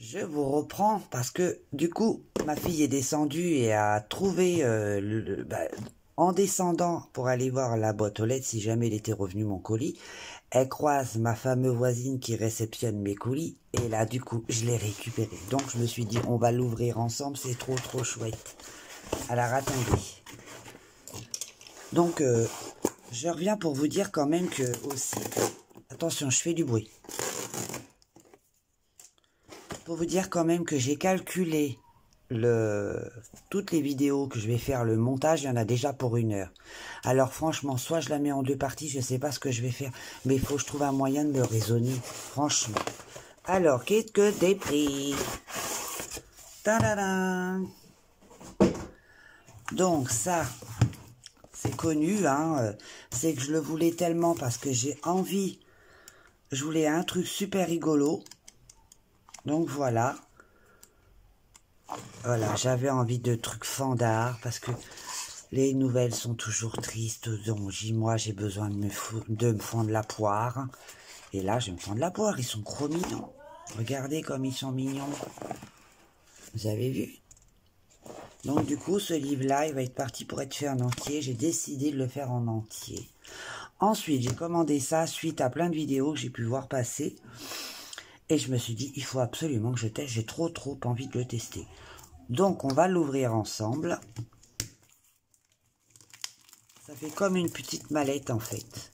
Je vous reprends parce que du coup, ma fille est descendue et a trouvé, en descendant pour aller voir la boîte aux lettres, si jamais il était revenu mon colis, elle croise ma fameuse voisine qui réceptionne mes colis et là, du coup, je l'ai récupéré. Donc, je me suis dit, on va l'ouvrir ensemble, c'est trop chouette. Alors, attendez. Donc, je reviens pour vous dire quand même que aussi... Attention, je fais du bruit. Pour vous dire quand même que j'ai calculé toutes les vidéos que je vais faire, le montage, il y en a déjà pour 1 heure. Alors franchement, soit je la mets en 2 parties, je sais pas ce que je vais faire, mais il faut que je trouve un moyen de me raisonner, franchement. Alors, qu'est-ce que des prix? Tadadam. Donc ça, c'est connu, hein, c'est que je le voulais tellement parce que j'ai envie, je voulais un truc super rigolo. Donc voilà. Voilà, j'avais envie de trucs fandards parce que les nouvelles sont toujours tristes. Donc moi, j'ai besoin de me fendre la poire. Et là, je vais me fendre la poire. Ils sont trop mignons. Regardez comme ils sont mignons. Vous avez vu? Donc du coup, ce livre-là, il va être parti pour être fait en entier. J'ai décidé de le faire en entier. Ensuite, j'ai commandé ça suite à plein de vidéos que j'ai pu voir passer. Et je me suis dit, il faut absolument que je teste. J'ai trop envie de le tester. Donc, on va l'ouvrir ensemble. Ça fait comme une petite mallette, en fait.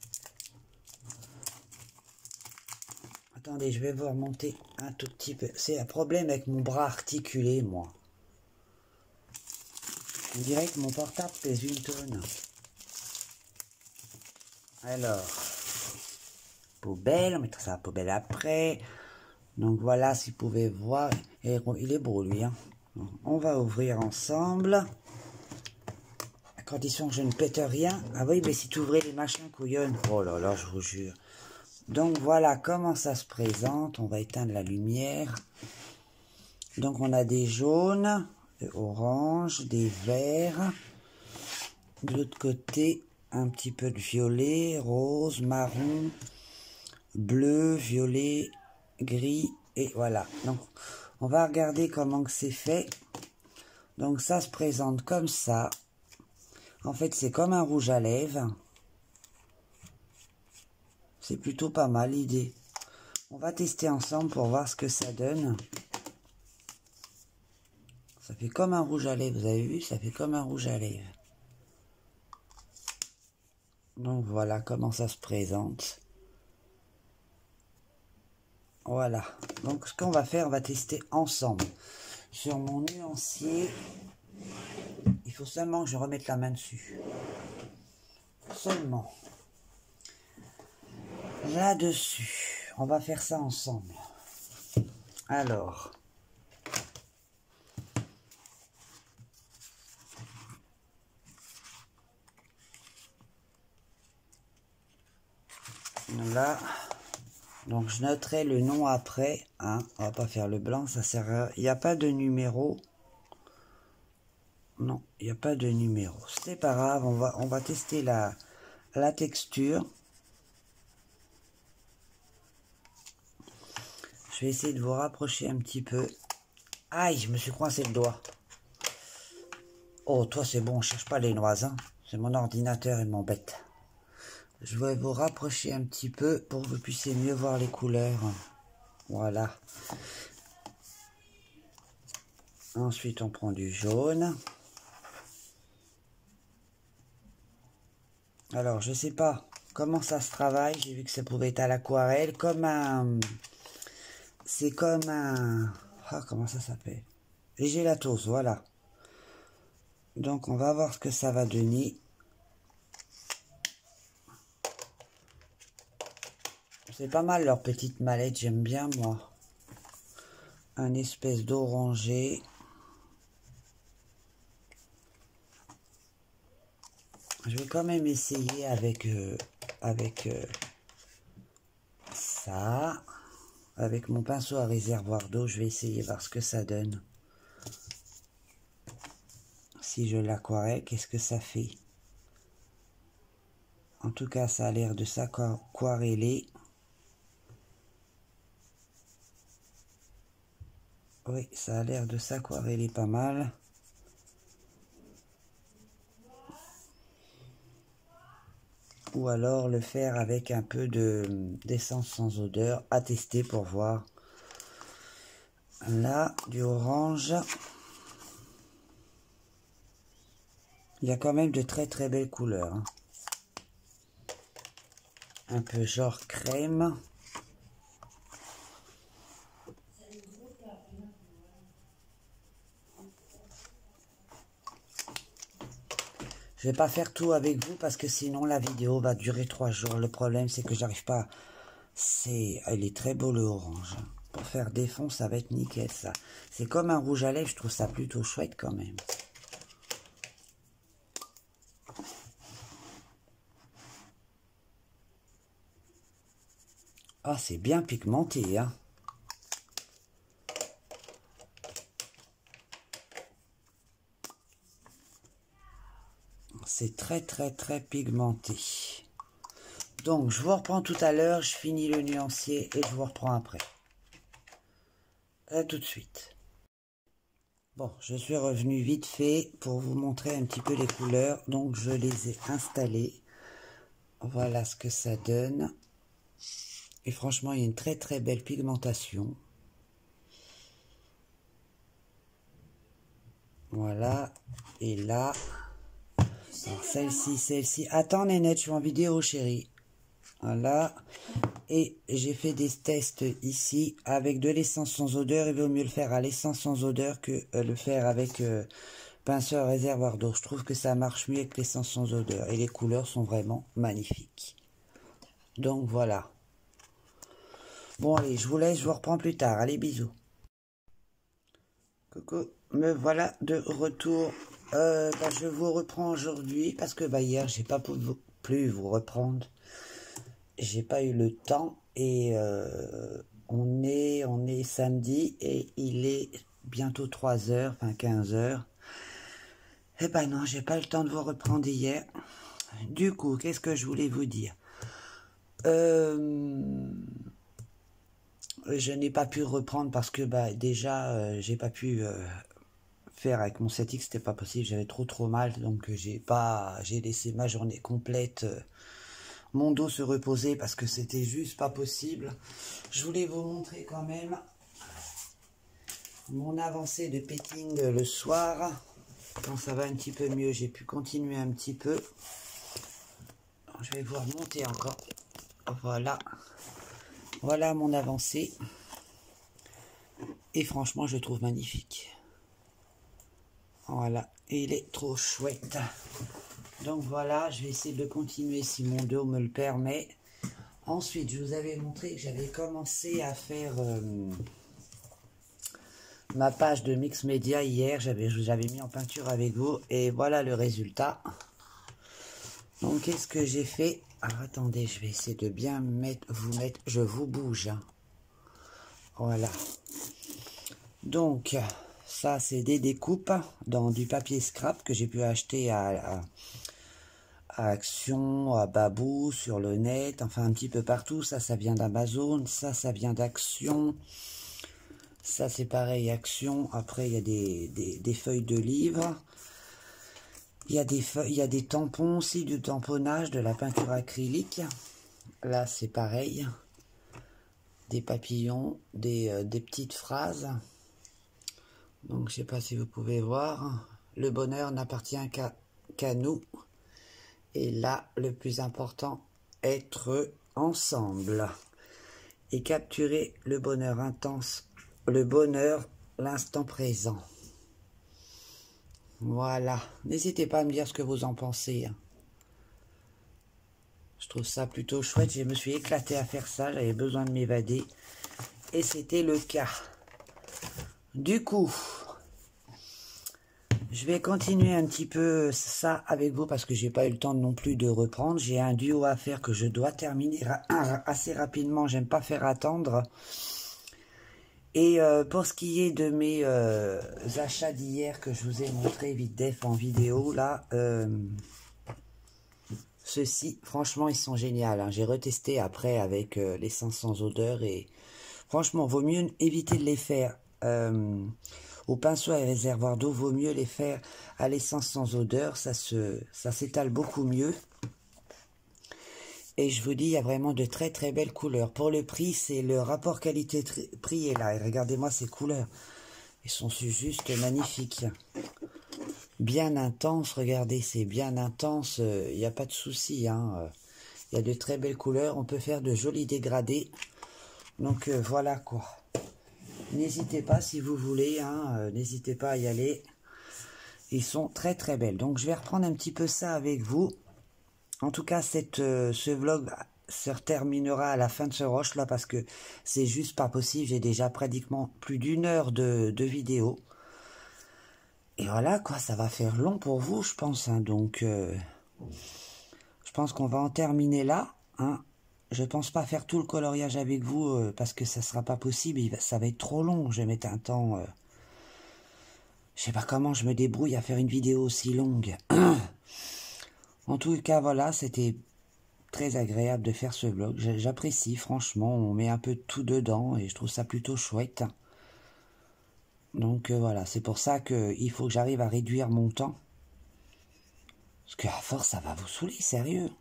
Attendez, je vais vous remonter un tout petit peu. C'est un problème avec mon bras articulé, moi. On dirait que mon portable pèse 1 tonne. Alors, poubelle, on mettra ça à la poubelle après. Donc voilà, si vous pouvez voir, il est beau lui. Hein. On va ouvrir ensemble. À condition que je ne pète rien. Ah oui, mais si tu ouvrais les machins couillonnes. Oh là là, je vous jure. Donc voilà comment ça se présente. On va éteindre la lumière. Donc on a des jaunes, des oranges, des verts. De l'autre côté, un petit peu de violet, rose, marron, bleu, violet, gris, et voilà. Donc, on va regarder comment c'est fait. Donc, ça se présente comme ça. En fait, c'est comme un rouge à lèvres. C'est plutôt pas mal l'idée. On va tester ensemble pour voir ce que ça donne. Ça fait comme un rouge à lèvres, vous avez vu? Ça fait comme un rouge à lèvres. Donc, voilà comment ça se présente. Voilà, donc ce qu'on va faire, on va tester ensemble. Sur mon nuancier, il faut seulement que je remette la main dessus. Seulement. Là-dessus, on va faire ça ensemble. Alors. Là. Donc je noterai le nom après, hein. On va pas faire le blanc, ça sert à... Il n'y a pas de numéro. Non, il n'y a pas de numéro. C'est pas grave, on va tester la texture. Je vais essayer de vous rapprocher un petit peu. Aïe, je me suis coincé le doigt. Oh, toi c'est bon, on cherche pas les noises, hein. C'est mon ordinateur, il m'embête. Je vais vous rapprocher un petit peu pour que vous puissiez mieux voir les couleurs. Voilà. Ensuite, on prend du jaune. Alors, je sais pas comment ça se travaille. J'ai vu que ça pouvait être à l'aquarelle. Comme un... C'est comme un... Ah, comment ça s'appelle? Les gélatos, voilà. Donc, on va voir ce que ça va donner. C'est pas mal leur petite mallette, j'aime bien moi. Un espèce d'oranger. Je vais quand même essayer avec ça. Avec mon pinceau à réservoir d'eau, je vais essayer voir ce que ça donne. Si je l'aquarelle, qu'est-ce que ça fait? En tout cas, ça a l'air de s'aquareller. Oui, ça a l'air de s'aquareller pas mal. Ou alors le faire avec un peu d'essence sans odeur à tester pour voir. Là, du orange. Il y a quand même de très très belles couleurs. Hein. Un peu genre crème. Je vais pas faire tout avec vous parce que sinon la vidéo va durer 3 jours. Le problème c'est que j'arrive pas. Elle est très beau le orange. Pour faire des fonds, ça va être nickel ça. C'est comme un rouge à lèvres, je trouve ça plutôt chouette quand même. Ah, c'est bien pigmenté, hein. C'est très très très pigmenté. Donc, je vous reprends tout à l'heure, je finis le nuancier et je vous reprends après. À tout de suite. Bon, je suis revenu vite fait pour vous montrer un petit peu les couleurs. Donc, je les ai installées. Voilà ce que ça donne. Et franchement, il y a une très très belle pigmentation. Voilà. Et là, celle-ci. Attends, Nénette, je suis en vidéo, chérie. Voilà. Et j'ai fait des tests ici avec de l'essence sans odeur. Il vaut mieux le faire à l'essence sans odeur que le faire avec pinceur réservoir d'eau. Je trouve que ça marche mieux avec l'essence sans odeur. Et les couleurs sont vraiment magnifiques. Donc voilà. Bon allez, je vous laisse, je vous reprends plus tard. Allez, bisous. Coucou, me voilà de retour. Je vous reprends aujourd'hui parce que hier, j'ai pas pu vous reprendre. J'ai pas eu le temps et on est samedi et il est bientôt 3 heures, enfin 15 heures. Eh ben non, j'ai pas eu le temps de vous reprendre hier. Du coup, qu'est-ce que je voulais vous dire? Je n'ai pas pu reprendre parce que déjà j'ai pas pu faire avec mon 7X, c'était pas possible, j'avais trop mal, donc j'ai laissé ma journée complète, mon dos se reposer parce que c'était juste pas possible. Je voulais vous montrer quand même mon avancée de petting le soir. Quand ça va un petit peu mieux, j'ai pu continuer un petit peu. Je vais vous remonter encore. Voilà. Voilà mon avancée. Et franchement, je le trouve magnifique. Voilà. Et il est trop chouette. Donc voilà, je vais essayer de continuer si mon dos me le permet. Ensuite, je vous avais montré que j'avais commencé à faire ma page de Mix Media hier. Je vous avais mis en peinture avec vous. Et voilà le résultat. Donc, qu'est-ce que j'ai fait? Alors, attendez, je vais essayer de bien vous mettre... Je vous bouge. Hein. Voilà. Donc, ça, c'est des découpes dans du papier scrap que j'ai pu acheter à Action, à Babou, sur le net, enfin un petit peu partout. Ça vient d'Amazon. Ça vient d'Action. Ça, c'est pareil, Action. Après, il y a des feuilles de livres. Il y a des tampons aussi, du tamponnage, de la peinture acrylique. Là, c'est pareil. Des papillons, des petites phrases. Donc, je ne sais pas si vous pouvez voir. Le bonheur n'appartient qu'à nous. Et là, le plus important, être ensemble. Et capturer le bonheur intense. Le bonheur, l'instant présent. Voilà. N'hésitez pas à me dire ce que vous en pensez. Je trouve ça plutôt chouette. Je me suis éclaté à faire ça. J'avais besoin de m'évader. Et c'était le cas. Du coup, je vais continuer un petit peu ça avec vous parce que j'ai pas eu le temps non plus de reprendre. J'ai un duo à faire que je dois terminer assez rapidement. J'aime pas faire attendre. Et pour ce qui est de mes achats d'hier que je vous ai montré vite def en vidéo, là, ceux-ci, franchement, ils sont géniaux. Hein. J'ai retesté après avec l'essence sans odeur et franchement, vaut mieux éviter de les faire au pinceau et réservoir d'eau, vaut mieux les faire à l'essence sans odeur, ça s'étale beaucoup mieux. Et je vous dis, il y a vraiment de très très belles couleurs. Pour le prix, c'est le rapport qualité-prix est là. Et regardez-moi ces couleurs. Ils sont juste magnifiques. Bien intense, regardez, c'est bien intense. Il n'y a pas de souci. Hein. Il y a de très belles couleurs. On peut faire de jolis dégradés. Donc voilà quoi. N'hésitez pas si vous voulez. Hein, n'hésitez pas à y aller. Ils sont très très belles. Donc je vais reprendre un petit peu ça avec vous. En tout cas, ce vlog se terminera à la fin de ce rush là parce que c'est juste pas possible. J'ai déjà pratiquement plus d'une heure de vidéo. Et voilà quoi, ça va faire long pour vous, je pense. Hein, donc, je pense qu'on va en terminer là. Hein. Je pense pas faire tout le coloriage avec vous parce que ça sera pas possible. Ça va être trop long. Je vais mettre un temps. Je sais pas comment je me débrouille à faire une vidéo aussi longue. En tout cas, voilà, c'était très agréable de faire ce vlog. J'apprécie, franchement. On met un peu de tout dedans et je trouve ça plutôt chouette. Donc voilà, c'est pour ça qu'il faut que j'arrive à réduire mon temps. Parce qu'à force, ça va vous saouler, sérieux.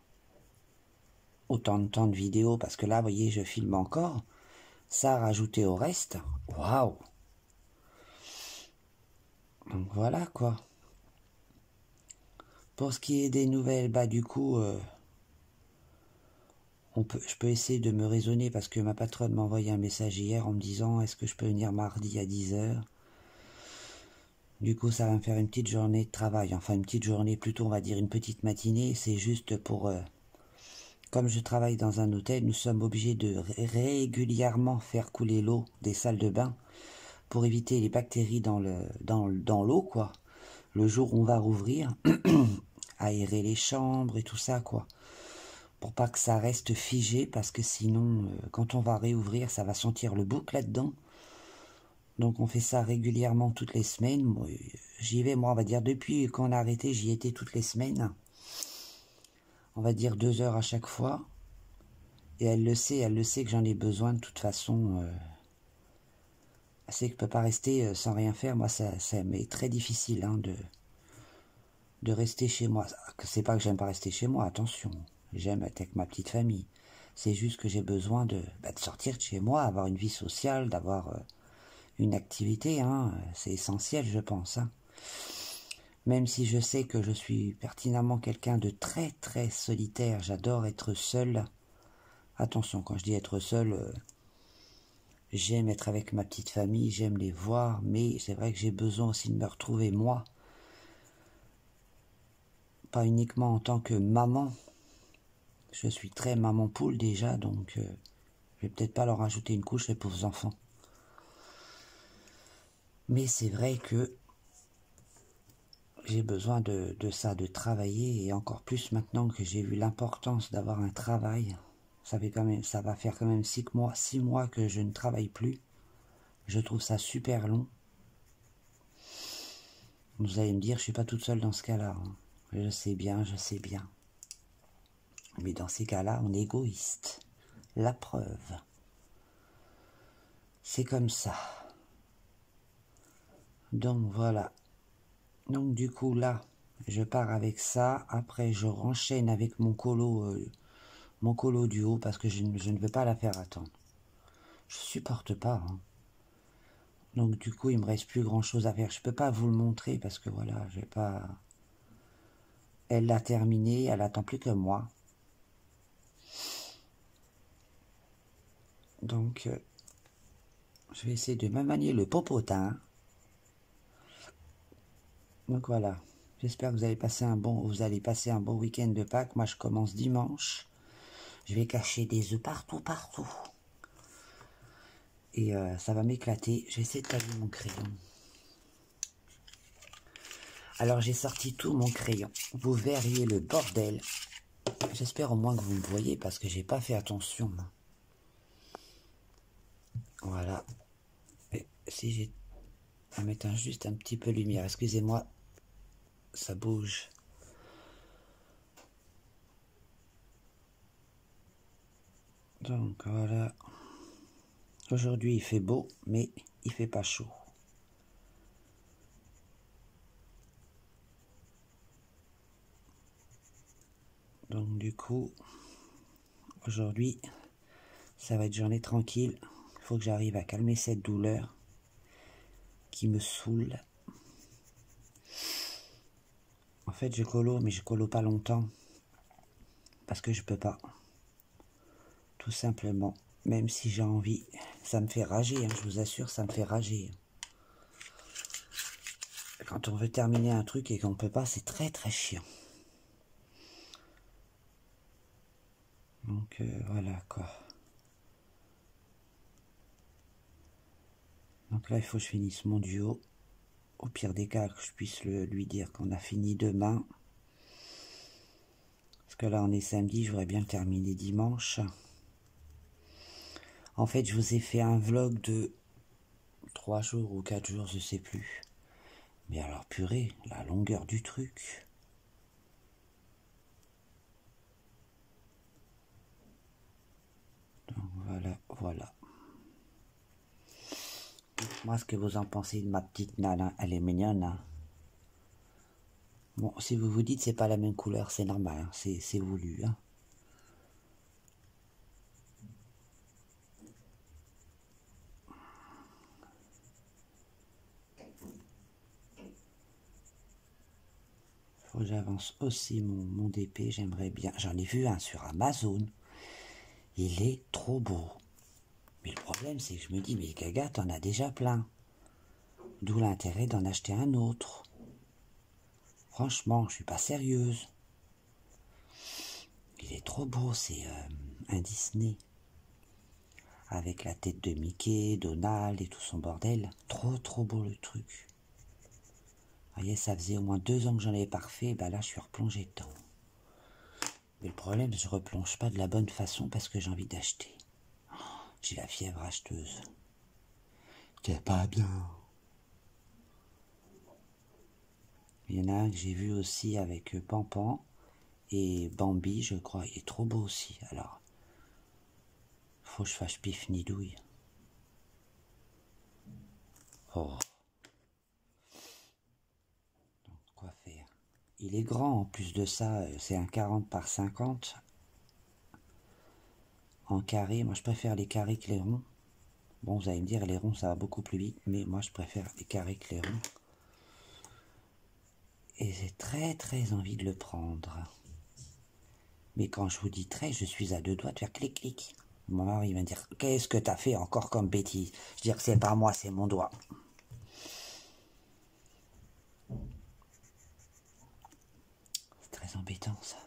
Autant de temps de vidéo, parce que là, vous voyez, je filme encore. Ça, rajouté au reste, waouh. Donc voilà, quoi. Pour ce qui est des nouvelles, bah du coup, je peux essayer de me raisonner, parce que ma patronne m'a envoyé un message hier en me disant, est-ce que je peux venir mardi à 10 h? Du coup, ça va me faire une petite journée de travail. Enfin, une petite journée, plutôt, on va dire une petite matinée. C'est juste pour... comme je travaille dans un hôtel, nous sommes obligés de régulièrement faire couler l'eau des salles de bain pour éviter les bactéries dans l'eau, quoi. Le jour où on va rouvrir, aérer les chambres et tout ça, quoi. Pour pas que ça reste figé, parce que sinon, quand on va réouvrir, ça va sentir le bouc là-dedans. Donc on fait ça régulièrement toutes les semaines. J'y vais, moi, on va dire, depuis qu'on a arrêté, j'y étais toutes les semaines. On va dire 2 heures à chaque fois. Et elle le sait que j'en ai besoin de toute façon. Elle sait que je ne peux pas rester sans rien faire. Moi, ça m'est très difficile hein, de rester chez moi. C'est pas que j'aime pas rester chez moi, attention. J'aime être avec ma petite famille. C'est juste que j'ai besoin de sortir de chez moi, avoir une vie sociale, d'avoir une activité. Hein. C'est essentiel, je pense. Hein. Même si je sais que je suis pertinemment quelqu'un de très très solitaire. J'adore être seul. Attention, quand je dis être seul, j'aime être avec ma petite famille, j'aime les voir, mais c'est vrai que j'ai besoin aussi de me retrouver moi. Pas uniquement en tant que maman. Je suis très maman poule déjà, donc je vais peut-être pas leur rajouter une couche, les pauvres enfants. Mais c'est vrai que j'ai besoin de ça, de travailler, et encore plus maintenant que j'ai vu l'importance d'avoir un travail. Ça va faire quand même 6 mois que je ne travaille plus. Je trouve ça super long. Vous allez me dire, je suis pas toute seule dans ce cas-là. Hein. Je sais bien, je sais bien. Mais dans ces cas-là, on est égoïste. La preuve. C'est comme ça. Donc voilà. Donc du coup là, je pars avec ça. Après, je renchaîne avec mon colo du haut parce que je ne veux pas la faire attendre. Je supporte pas. Hein. Donc du coup, il me reste plus grand chose à faire. Je peux pas vous le montrer parce que voilà, je vais pas. Elle l'a terminé, elle attend plus que moi. Donc, je vais essayer de me manier le popotin. Donc voilà. J'espère que vous allez passer un bon week-end de Pâques. Moi, je commence dimanche. Je vais cacher des œufs partout, partout. Et ça va m'éclater. Je vais essayer de tailler mon crayon. Alors, j'ai sorti tout mon crayon. Vous verriez le bordel. J'espère au moins que vous me voyez parce que j'ai pas fait attention. Voilà. Et si j'ai à mettre juste un petit peu de lumière. Excusez-moi. Ça bouge. Donc voilà. Aujourd'hui, il fait beau, mais il fait pas chaud. Donc du coup, aujourd'hui, ça va être journée tranquille. Il faut que j'arrive à calmer cette douleur qui me saoule. En fait, je colo, mais je colo pas longtemps. Parce que je peux pas. Tout simplement. Même si j'ai envie. Ça me fait rager, hein, je vous assure, ça me fait rager. Quand on veut terminer un truc et qu'on peut pas, c'est très très chiant. Donc voilà quoi. Donc là, il faut que je finisse mon duo. Au pire des cas, que je puisse lui dire qu'on a fini demain. Parce que là, on est samedi, je voudrais bien le terminer dimanche. En fait, je vous ai fait un vlog de 3 jours ou 4 jours, je sais plus. Mais alors, purée, la longueur du truc. Donc voilà, voilà. Dites-moi ce que vous en pensez de ma petite nana, elle est mignonne, hein. Bon, si vous vous dites c'est pas la même couleur, c'est normal, hein. C'est voulu, hein. Faut que j'avance aussi mon DP, j'aimerais bien. J'en ai vu un sur Amazon. Il est trop beau. Mais le problème, c'est que je me dis, mais Gaga, t'en as déjà plein. D'où l'intérêt d'en acheter un autre. Franchement, je suis pas sérieuse. Il est trop beau, c'est un Disney. Avec la tête de Mickey, Donald et tout son bordel. Trop trop beau le truc. Vous voyez, ça faisait au moins 2 ans que j'en avais pas refait, bah là je suis replongé dedans. Mais le problème, je replonge pas de la bonne façon parce que j'ai envie d'acheter. J'ai la fièvre acheteuse. C'est pas bien. Il y en a un que j'ai vu aussi avec Pampan et Bambi, je crois. Il est trop beau aussi. Alors, faut que je fasse pif ni douille. Oh. Donc, quoi faire? Il est grand en plus de ça. C'est un 40 par 50. En carré. Moi, je préfère les carrés que les ronds. Bon, vous allez me dire, les ronds, ça va beaucoup plus vite. Mais moi, je préfère les carrés que les ronds. Et j'ai très très envie de le prendre. Mais quand je vous dis très, je suis à 2 doigts de faire clic-clic. Mon mari va me dire, qu'est-ce que t'as fait encore comme bêtise? Je dis que c'est pas moi, c'est mon doigt. C'est très embêtant ça.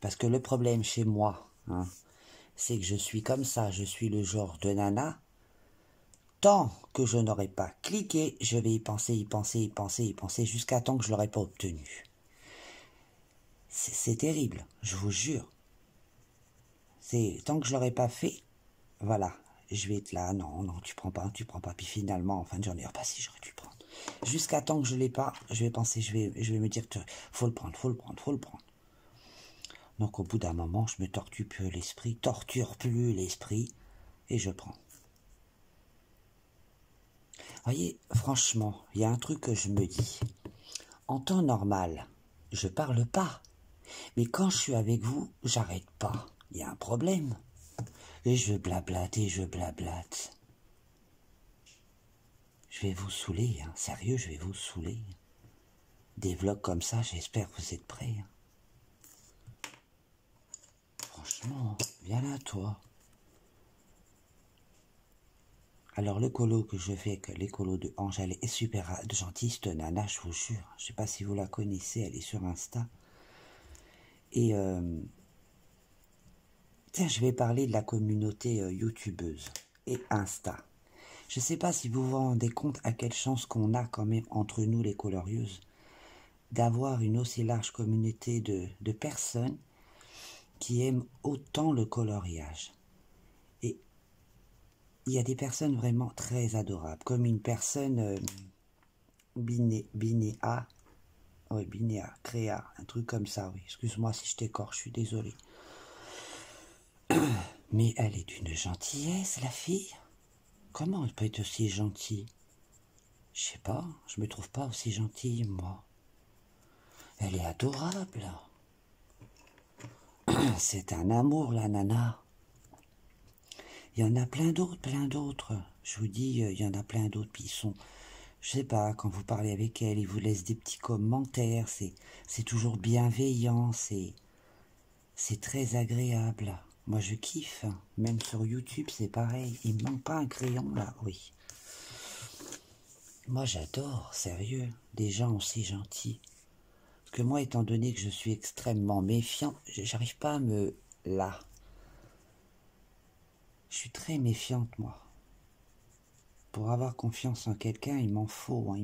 Parce que le problème chez moi, hein, c'est que je suis comme ça, je suis le genre de nana. Tant que je n'aurai pas cliqué, je vais y penser, y penser, y penser, y penser, jusqu'à temps que je ne l'aurai pas obtenu. C'est terrible, je vous jure. C'est tant que je l'aurai pas fait, voilà, je vais être là, non, non, tu prends pas, puis finalement, en fin de journée, ah bah si, j'aurais dû le prendre. Jusqu'à temps que je l'ai pas, je vais penser, je vais me dire, faut le prendre, faut le prendre, faut le prendre. Donc au bout d'un moment, je me torture plus l'esprit, et je prends. Voyez, franchement, il y a un truc que je me dis. En temps normal, je parle pas. Mais quand je suis avec vous, j'arrête pas. Il y a un problème. Et je blablate et je blablate. Je vais vous saouler, hein. Sérieux, je vais vous saouler. Des vlogs comme ça, j'espère que vous êtes prêts. Hein. Franchement, viens là, toi. Alors, le colo que je fais avec les colos de Ange, elle est super gentille, cette nana, je vous jure. Je sais pas si vous la connaissez, elle est sur Insta. Et tiens, je vais parler de la communauté youtubeuse et Insta. Je ne sais pas si vous vous rendez compte à quelle chance qu'on a quand même entre nous les colorieuses d'avoir une aussi large communauté de personnes qui aiment autant le coloriage. Et il y a des personnes vraiment très adorables, comme une personne Binéa, oui, Binéa, Créa, un truc comme ça, oui. Excuse-moi si je t'écorche, je suis désolé. Mais elle est d'une gentillesse, la fille. Comment elle peut être aussi gentille? Je sais pas, je me trouve pas aussi gentille, moi. Elle est adorable. C'est un amour, la nana. Il y en a plein d'autres, plein d'autres. Je vous dis, il y en a plein d'autres. Puis ils sont, je sais pas, quand vous parlez avec elle, ils vous laissent des petits commentaires. C'est toujours bienveillant, c'est très agréable. Moi, je kiffe. Même sur YouTube, c'est pareil. Il me manque pas un crayon, là, oui. Moi, j'adore, sérieux, des gens aussi gentils. Parce que moi, étant donné que je suis extrêmement méfiant, j'arrive pas à me... Là. Je suis très méfiante, moi. Pour avoir confiance en quelqu'un, il m'en faut, hein,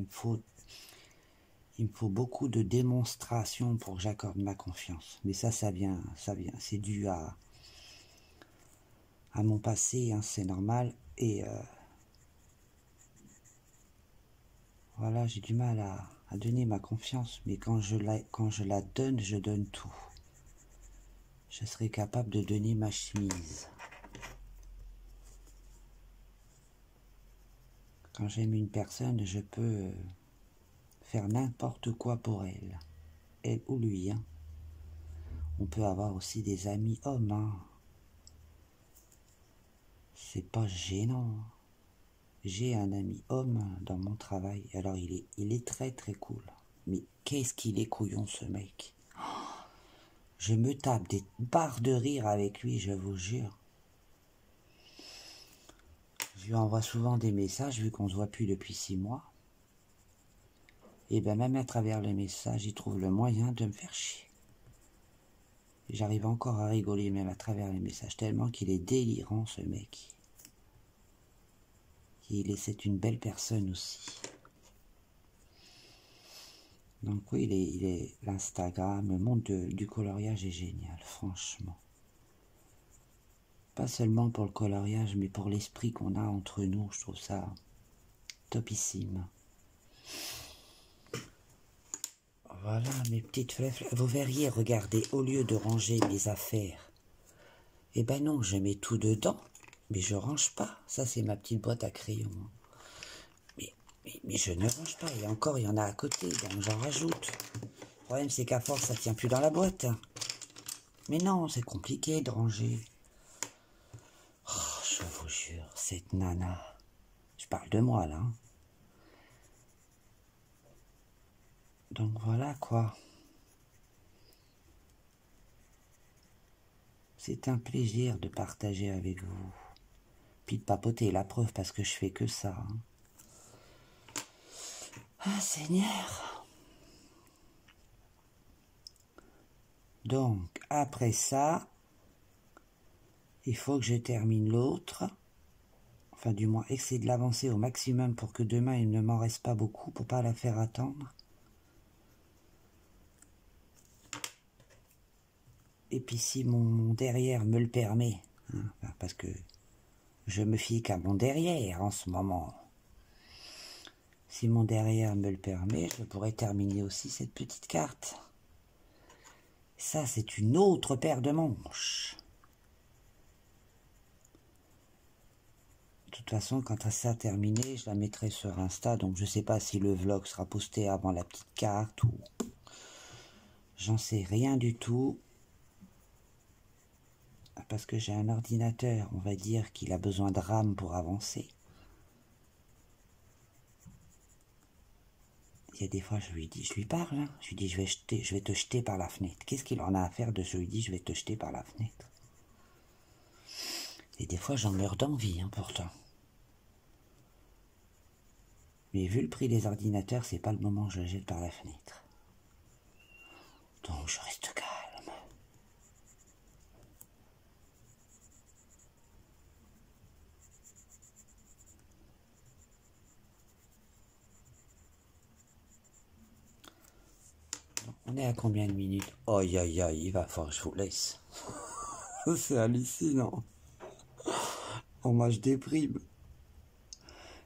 il me faut beaucoup de démonstration pour que j'accorde ma confiance. Mais ça vient, c'est dû à mon passé, hein, c'est normal. Et voilà, j'ai du mal à donner ma confiance, mais quand je la donne, je donne tout. Je serai capable de donner ma chemise. Quand j'aime une personne, je peux faire n'importe quoi pour elle. Elle ou lui, hein. On peut avoir aussi des amis hommes, hein. C'est pas gênant. J'ai un ami homme dans mon travail. Alors il est très très cool. Mais qu'est-ce qu'il est couillon, ce mec. Je me tape des barres de rire avec lui, je vous jure. Je lui envoie souvent des messages, vu qu'on se voit plus depuis 6 mois. Et bien même à travers les messages, il trouve le moyen de me faire chier. J'arrive encore à rigoler même à travers les messages, tellement qu'il est délirant, ce mec. C'est une belle personne aussi. Donc oui, l'Instagram, le monde du coloriage est génial, franchement. Pas seulement pour le coloriage, mais pour l'esprit qu'on a entre nous, je trouve ça topissime. Voilà mes petites flèches. Vous verriez, regardez, au lieu de ranger mes affaires, eh ben non, je mets tout dedans, mais je range pas. Ça, c'est ma petite boîte à crayons. Mais je ne range pas, et encore, il y en a à côté, donc j'en rajoute. Le problème, c'est qu'à force, ça tient plus dans la boîte. Mais non, c'est compliqué de ranger. Oh, je vous jure, cette nana. Je parle de moi, là. Donc voilà, quoi. C'est un plaisir de partager avec vous. Puis de papoter, la preuve, parce que je fais que ça. Hein. Ah, Seigneur. Donc, après ça, il faut que je termine l'autre. Enfin, du moins, essayer de l'avancer au maximum pour que demain, il ne m'en reste pas beaucoup, pour pas la faire attendre. Et puis, si mon derrière me le permet, hein, parce que je me fie qu'à mon derrière en ce moment. Si mon derrière me le permet, je pourrais terminer aussi cette petite carte. Ça, c'est une autre paire de manches. De toute façon, quand ça sera terminé, je la mettrai sur Insta. Donc, je ne sais pas si le vlog sera posté avant la petite carte ou... J'en sais rien du tout. Parce que j'ai un ordinateur, on va dire qu'il a besoin de RAM pour avancer. Il y a des fois, je lui parle, hein. Je lui dis, je vais te jeter par la fenêtre. Qu'est-ce qu'il en a à faire de je lui dis, je vais te jeter par la fenêtre. Et des fois, j'en meurs d'envie, hein, pourtant. Mais vu le prix des ordinateurs, c'est pas le moment où je le jette par la fenêtre. Donc, je reste calme. On est à combien de minutes? Aïe, aïe, aïe, il va falloir que je vous laisse. C'est hallucinant. Oh, moi, je déprime.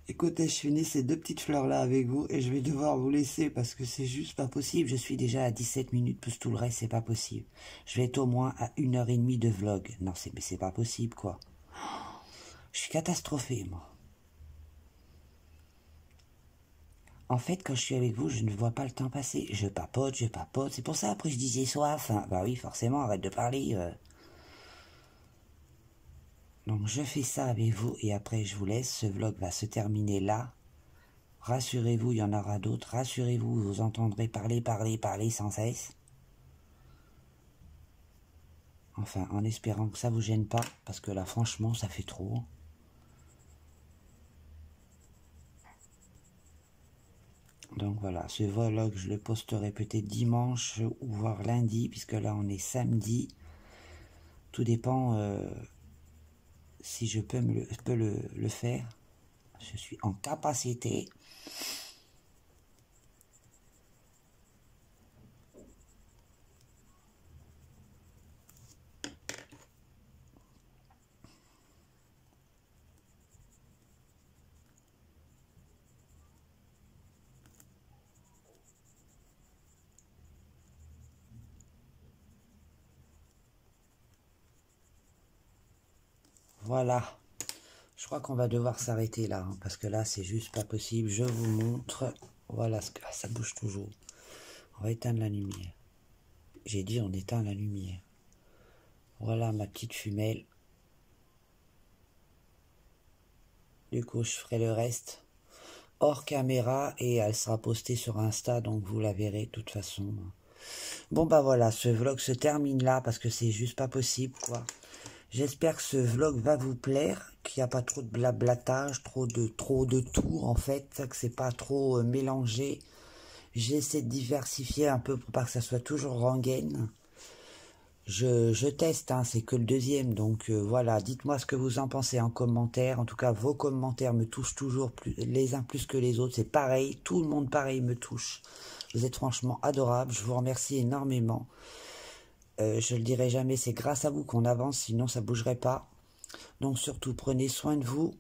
Écoutez, je finis ces deux petites fleurs-là avec vous et je vais devoir vous laisser parce que c'est juste pas possible. Je suis déjà à 17 minutes plus tout le reste, c'est pas possible. Je vais être au moins à 1h30 de vlog. Non, c'est pas possible, quoi. Je suis catastrophé, moi. En fait, quand je suis avec vous, je ne vois pas le temps passer. Je papote. C'est pour ça, après, je disais soif. Hein. Bah oui, forcément, arrête de parler. Donc, je fais ça avec vous et après, je vous laisse. Ce vlog va se terminer là. Rassurez-vous, il y en aura d'autres. Rassurez-vous, vous entendrez parler sans cesse. Enfin, en espérant que ça vous gêne pas, parce que là, franchement, ça fait trop. Donc voilà, ce vlog, je le posterai peut-être dimanche ou voire lundi, puisque là, on est samedi. Tout dépend si je peux le faire. Je suis en capacité. Voilà. Je crois qu'on va devoir s'arrêter là, hein, parce que là, c'est juste pas possible. Je vous montre. Voilà, ça bouge toujours. On va éteindre la lumière. J'ai dit on éteint la lumière. Voilà ma petite femelle. Du coup, je ferai le reste hors caméra et elle sera postée sur Insta, donc vous la verrez de toute façon. Bon bah voilà, ce vlog se termine là parce que c'est juste pas possible, quoi. J'espère que ce vlog va vous plaire, qu'il n'y a pas trop de blablatage, trop de tout en fait, que c'est pas trop mélangé. J'essaie de diversifier un peu pour pas que ça soit toujours rengaine. Je teste, hein, c'est que le deuxième, donc voilà, dites-moi ce que vous en pensez en commentaire. En tout cas, vos commentaires me touchent toujours les uns plus que les autres, c'est pareil, tout le monde pareil me touche. Vous êtes franchement adorables, je vous remercie énormément. Je le dirai jamais, c'est grâce à vous qu'on avance, sinon ça bougerait pas. Donc surtout, prenez soin de vous,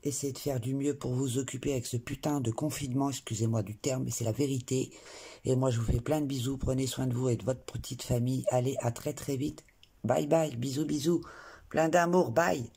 essayez de faire du mieux pour vous occuper avec ce putain de confinement, excusez-moi du terme, mais c'est la vérité. Et moi, je vous fais plein de bisous, prenez soin de vous et de votre petite famille. Allez, à très très vite. Bye bye, bisous bisous, plein d'amour, bye.